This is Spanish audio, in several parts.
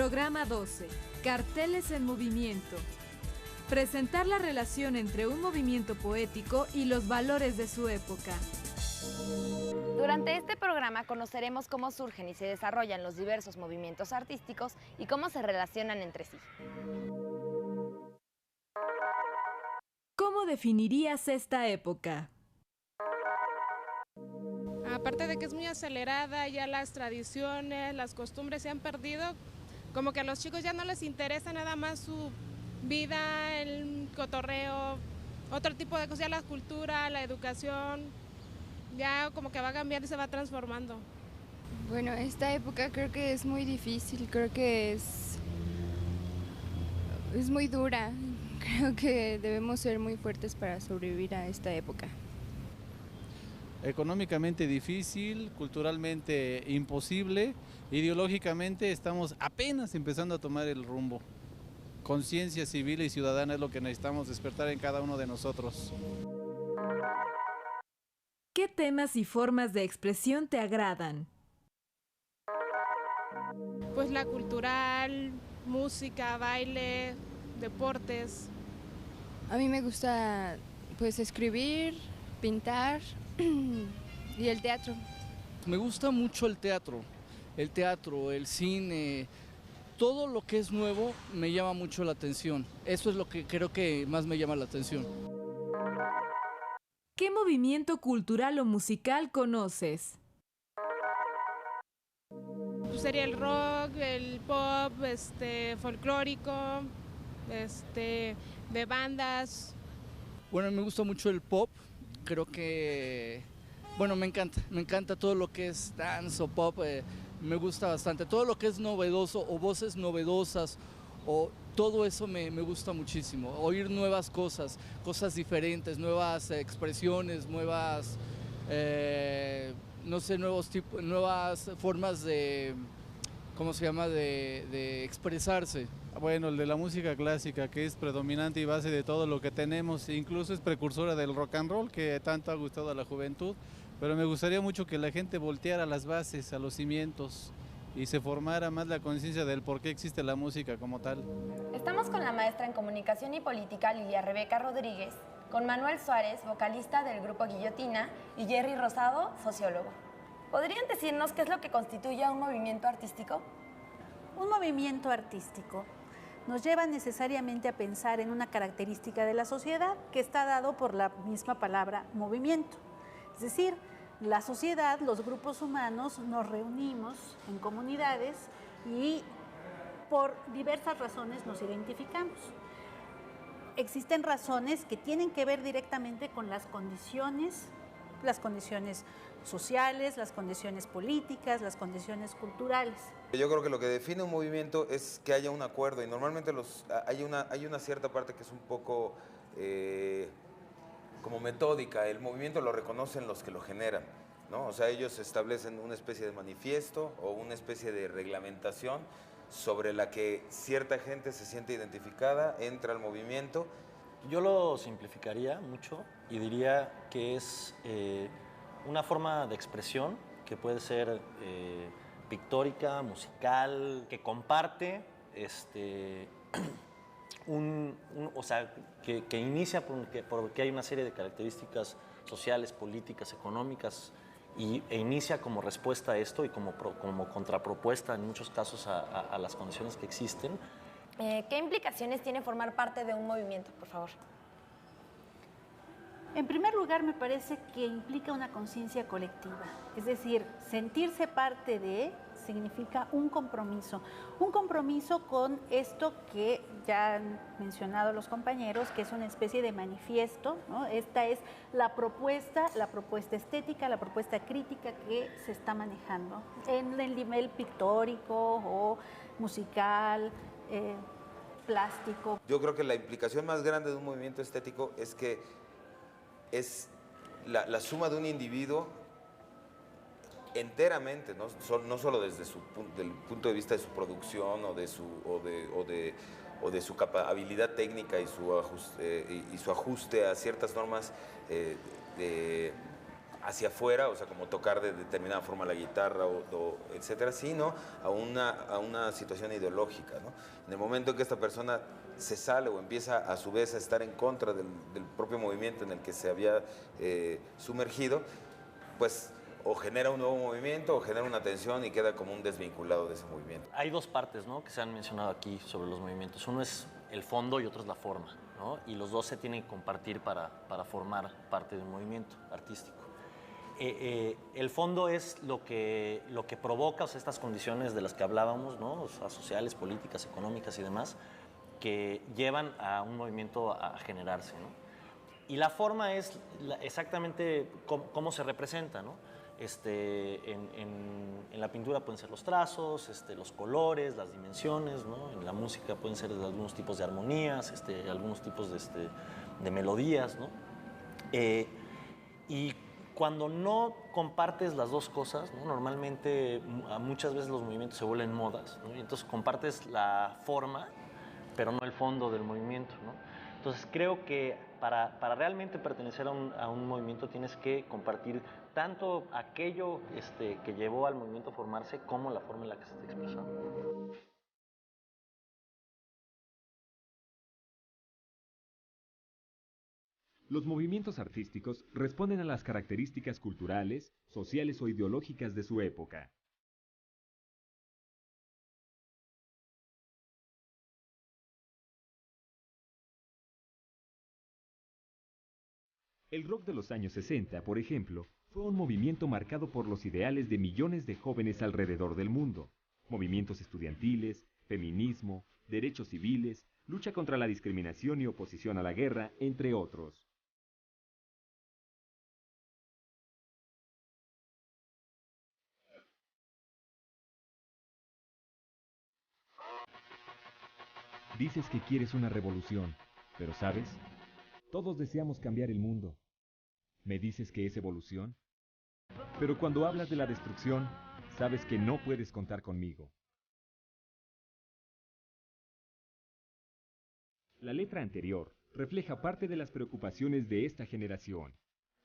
Programa 12. Carteles en movimiento. Presentar la relación entre un movimiento poético y los valores de su época. Durante este programa conoceremos cómo surgen y se desarrollan los diversos movimientos artísticos y cómo se relacionan entre sí. ¿Cómo definirías esta época? Aparte de que es muy acelerada, ya las tradiciones, las costumbres se han perdido, como que a los chicos ya no les interesa nada más su vida, el cotorreo, otro tipo de cosas, ya la cultura, la educación, ya como que va cambiando y se va transformando. Bueno, esta época creo que es muy difícil, creo que es muy dura. Creo que debemos ser muy fuertes para sobrevivir a esta época. Económicamente difícil, culturalmente imposible, ideológicamente estamos apenas empezando a tomar el rumbo. Conciencia civil y ciudadana es lo que necesitamos despertar en cada uno de nosotros. ¿Qué temas y formas de expresión te agradan? Pues la cultural, música, baile, deportes. A mí me gusta pues escribir, pintar y el teatro. Me gusta mucho el teatro, el cine, todo lo que es nuevo me llama mucho la atención. Eso es lo que creo que más me llama la atención. ¿Qué movimiento cultural o musical conoces? Sería el rock, el pop, folclórico, de bandas. Bueno, me gusta mucho el pop, creo que, bueno, me encanta todo lo que es dance o pop, me gusta bastante, todo lo que es novedoso o voces novedosas, o todo eso me gusta muchísimo, oír nuevas cosas diferentes, nuevas expresiones, nuevas, no sé, nuevas formas de, ¿cómo se llama?, de expresarse. Bueno, el de la música clásica, que es predominante y base de todo lo que tenemos, incluso es precursora del rock and roll, que tanto ha gustado a la juventud, pero me gustaría mucho que la gente volteara a las bases, a los cimientos, y se formara más la conciencia del por qué existe la música como tal. Estamos con la maestra en Comunicación y Política, Lilia Rebeca Rodríguez, con Manuel Suárez, vocalista del grupo Guillotina, y Jerry Rosado, sociólogo. ¿Podrían decirnos qué es lo que constituye a un movimiento artístico? Un movimiento artístico nos lleva necesariamente a pensar en una característica de la sociedad que está dado por la misma palabra movimiento. Es decir, la sociedad, los grupos humanos, nos reunimos en comunidades y por diversas razones nos identificamos. Existen razones que tienen que ver directamente con las condiciones sociales, las condiciones políticas, las condiciones culturales. Yo creo que lo que define un movimiento es que haya un acuerdo y normalmente hay una cierta parte que es un poco como metódica. El movimiento lo reconocen los que lo generan, ¿no? O sea, ellos establecen una especie de manifiesto o una especie de reglamentación sobre la que cierta gente se siente identificada, entra al movimiento. Yo lo simplificaría mucho y diría que es una forma de expresión que puede ser pictórica, musical, que comparte, o sea, que inicia porque hay una serie de características sociales, políticas, económicas, e inicia como respuesta a esto y como contrapropuesta en muchos casos a las condiciones que existen. ¿Qué implicaciones tiene formar parte de un movimiento, por favor? En primer lugar, me parece que implica una conciencia colectiva, es decir, sentirse parte de significa un compromiso con esto que ya han mencionado los compañeros, que es una especie de manifiesto, ¿no? Esta es la propuesta estética, la propuesta crítica que se está manejando en el nivel pictórico o musical, plástico. Yo creo que la implicación más grande de un movimiento estético es que es la suma de un individuo enteramente, no solo desde del punto de vista de su producción o de su habilidad técnica y su ajuste a ciertas normas hacia afuera, o sea, como tocar de determinada forma la guitarra o etcétera, sino a una situación ideológica, ¿no? En el momento en que esta persona se sale o empieza a su vez a estar en contra del propio movimiento en el que se había sumergido, pues o genera un nuevo movimiento o genera una tensión y queda como un desvinculado de ese movimiento. Hay dos partes, ¿no?, que se han mencionado aquí sobre los movimientos. Uno es el fondo y otro es la forma, ¿no? Y los dos se tienen que compartir para formar parte de un movimiento artístico. El fondo es lo que provoca, o sea, estas condiciones de las que hablábamos, ¿no?, o sea, sociales, políticas, económicas y demás, que llevan a un movimiento a generarse, ¿no? Y la forma es exactamente cómo se representa, ¿no? En la pintura pueden ser los trazos, los colores, las dimensiones, ¿no? En la música pueden ser algunos tipos de armonías, algunos tipos de melodías, ¿no? Y cuando no compartes las dos cosas, ¿no?, normalmente muchas veces los movimientos se vuelven modas, ¿no? Y entonces compartes la forma, pero no el fondo del movimiento, ¿no? Entonces creo que para realmente pertenecer a un movimiento tienes que compartir tanto aquello que llevó al movimiento a formarse como la forma en la que se está expresando. Los movimientos artísticos responden a las características culturales, sociales o ideológicas de su época. El rock de los años 60, por ejemplo, fue un movimiento marcado por los ideales de millones de jóvenes alrededor del mundo. Movimientos estudiantiles, feminismo, derechos civiles, lucha contra la discriminación y oposición a la guerra, entre otros. Dices que quieres una revolución, pero ¿sabes? Todos deseamos cambiar el mundo. ¿Me dices que es evolución? Pero cuando hablas de la destrucción, sabes que no puedes contar conmigo. La letra anterior refleja parte de las preocupaciones de esta generación.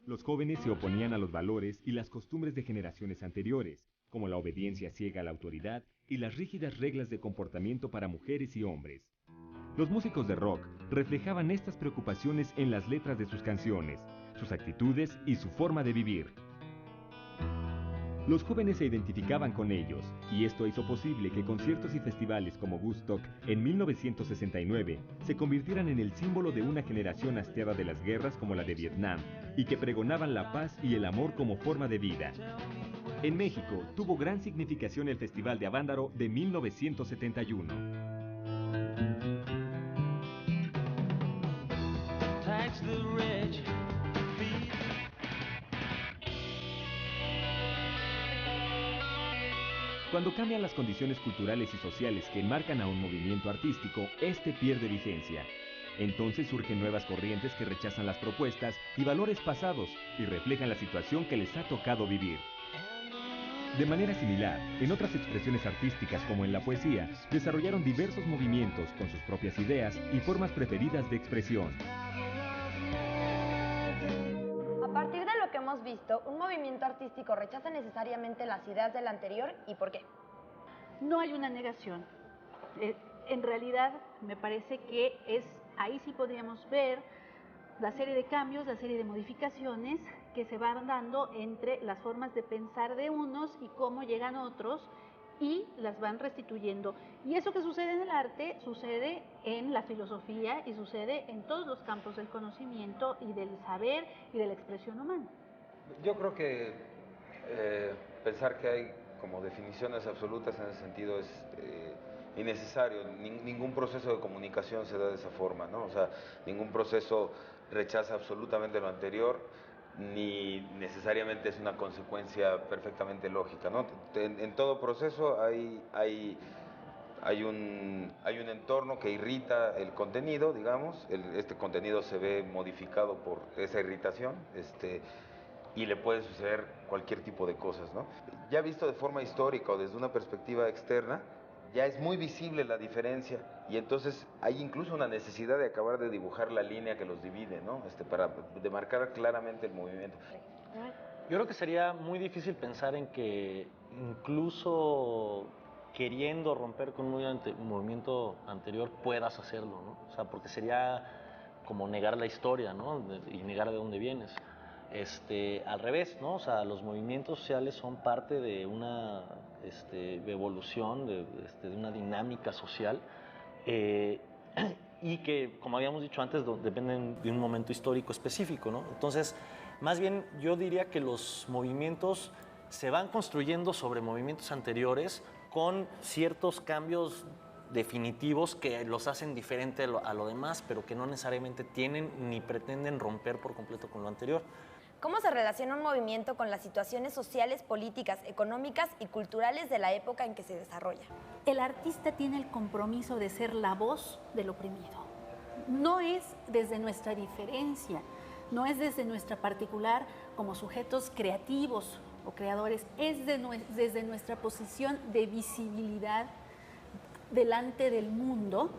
Los jóvenes se oponían a los valores y las costumbres de generaciones anteriores, como la obediencia ciega a la autoridad y las rígidas reglas de comportamiento para mujeres y hombres. Los músicos de rock reflejaban estas preocupaciones en las letras de sus canciones, sus actitudes y su forma de vivir. Los jóvenes se identificaban con ellos, y esto hizo posible que conciertos y festivales como Woodstock en 1969 se convirtieran en el símbolo de una generación hastiada de las guerras como la de Vietnam, y que pregonaban la paz y el amor como forma de vida. En México tuvo gran significación el Festival de Avándaro de 1971. Cuando cambian las condiciones culturales y sociales que enmarcan a un movimiento artístico, este pierde vigencia. Entonces surgen nuevas corrientes que rechazan las propuestas y valores pasados y reflejan la situación que les ha tocado vivir. De manera similar, en otras expresiones artísticas como en la poesía, desarrollaron diversos movimientos con sus propias ideas y formas preferidas de expresión. A partir de lo que hemos visto, un movimiento artístico rechaza necesariamente las ideas del anterior, ¿y por qué? No hay una negación. En realidad, me parece que ahí sí podríamos ver la serie de cambios, la serie de modificaciones que se van dando entre las formas de pensar de unos y cómo llegan otros y las van restituyendo. Y eso que sucede en el arte, sucede en la filosofía y sucede en todos los campos del conocimiento y del saber y de la expresión humana. Yo creo que pensar que hay como definiciones absolutas en ese sentido es innecesario. Ningún proceso de comunicación se da de esa forma, ¿no? O sea, ningún proceso rechaza absolutamente lo anterior, ni necesariamente es una consecuencia perfectamente lógica, ¿no? En todo proceso hay un entorno que irrita el contenido, digamos, este contenido se ve modificado por esa irritación, y le puede suceder cualquier tipo de cosas, ¿no? Ya visto de forma histórica o desde una perspectiva externa, ya es muy visible la diferencia y entonces hay incluso una necesidad de acabar de dibujar la línea que los divide, ¿no? Para demarcar claramente el movimiento. Yo creo que sería muy difícil pensar en que incluso queriendo romper con un movimiento anterior puedas hacerlo, ¿no? O sea, porque sería como negar la historia, ¿no? Y negar de dónde vienes. Al revés, ¿no? O sea, los movimientos sociales son parte de una evolución, de una dinámica social y que, como habíamos dicho antes, dependen de un momento histórico específico, ¿no? Entonces, más bien yo diría que los movimientos se van construyendo sobre movimientos anteriores con ciertos cambios definitivos que los hacen diferente a lo demás, pero que no necesariamente tienen ni pretenden romper por completo con lo anterior. ¿Cómo se relaciona un movimiento con las situaciones sociales, políticas, económicas y culturales de la época en que se desarrolla? El artista tiene el compromiso de ser la voz del oprimido. No es desde nuestra diferencia, no es desde nuestra particular como sujetos creativos o creadores, es desde nuestra posición de visibilidad delante del mundo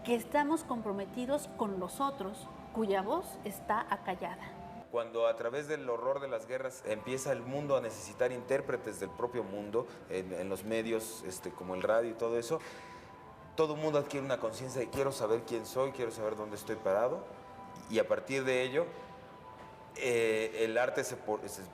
que estamos comprometidos con los otros, cuya voz está acallada. Cuando a través del horror de las guerras empieza el mundo a necesitar intérpretes del propio mundo en los medios como el radio y todo eso, todo el mundo adquiere una conciencia de quiero saber quién soy, quiero saber dónde estoy parado, y a partir de ello el arte,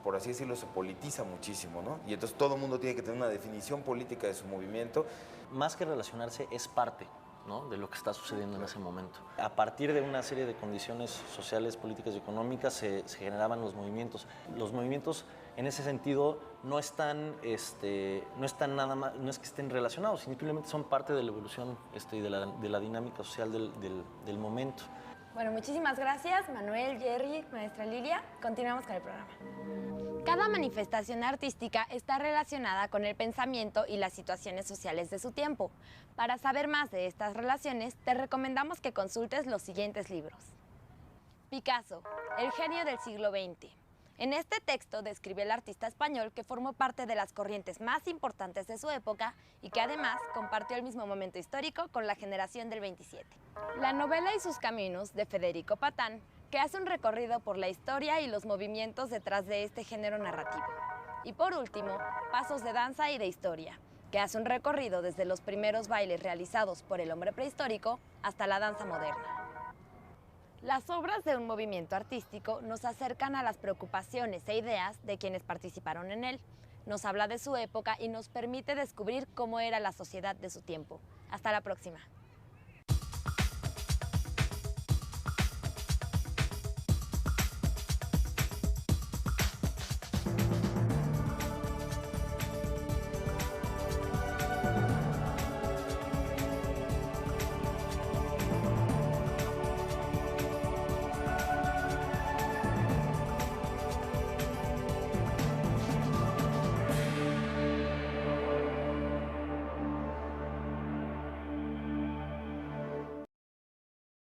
por así decirlo, se politiza muchísimo, ¿no? Y entonces todo el mundo tiene que tener una definición política de su movimiento. Más que relacionarse, es parte, ¿no?, de lo que está sucediendo en ese momento. A partir de una serie de condiciones sociales, políticas y económicas se generaban los movimientos. Los movimientos, en ese sentido, no están nada más, no es que estén relacionados, simplemente son parte de la evolución y de la dinámica social del momento. Bueno, muchísimas gracias, Manuel, Jerry, maestra Lilia. Continuamos con el programa. Cada manifestación artística está relacionada con el pensamiento y las situaciones sociales de su tiempo. Para saber más de estas relaciones, te recomendamos que consultes los siguientes libros. Picasso, el genio del siglo XX. En este texto describe el artista español que formó parte de las corrientes más importantes de su época y que además compartió el mismo momento histórico con la generación del 27. La novela y sus caminos, de Federico Patán, que hace un recorrido por la historia y los movimientos detrás de este género narrativo. Y por último, Pasos de danza y de historia, que hace un recorrido desde los primeros bailes realizados por el hombre prehistórico hasta la danza moderna. Las obras de un movimiento artístico nos acercan a las preocupaciones e ideas de quienes participaron en él, nos habla de su época y nos permite descubrir cómo era la sociedad de su tiempo. Hasta la próxima.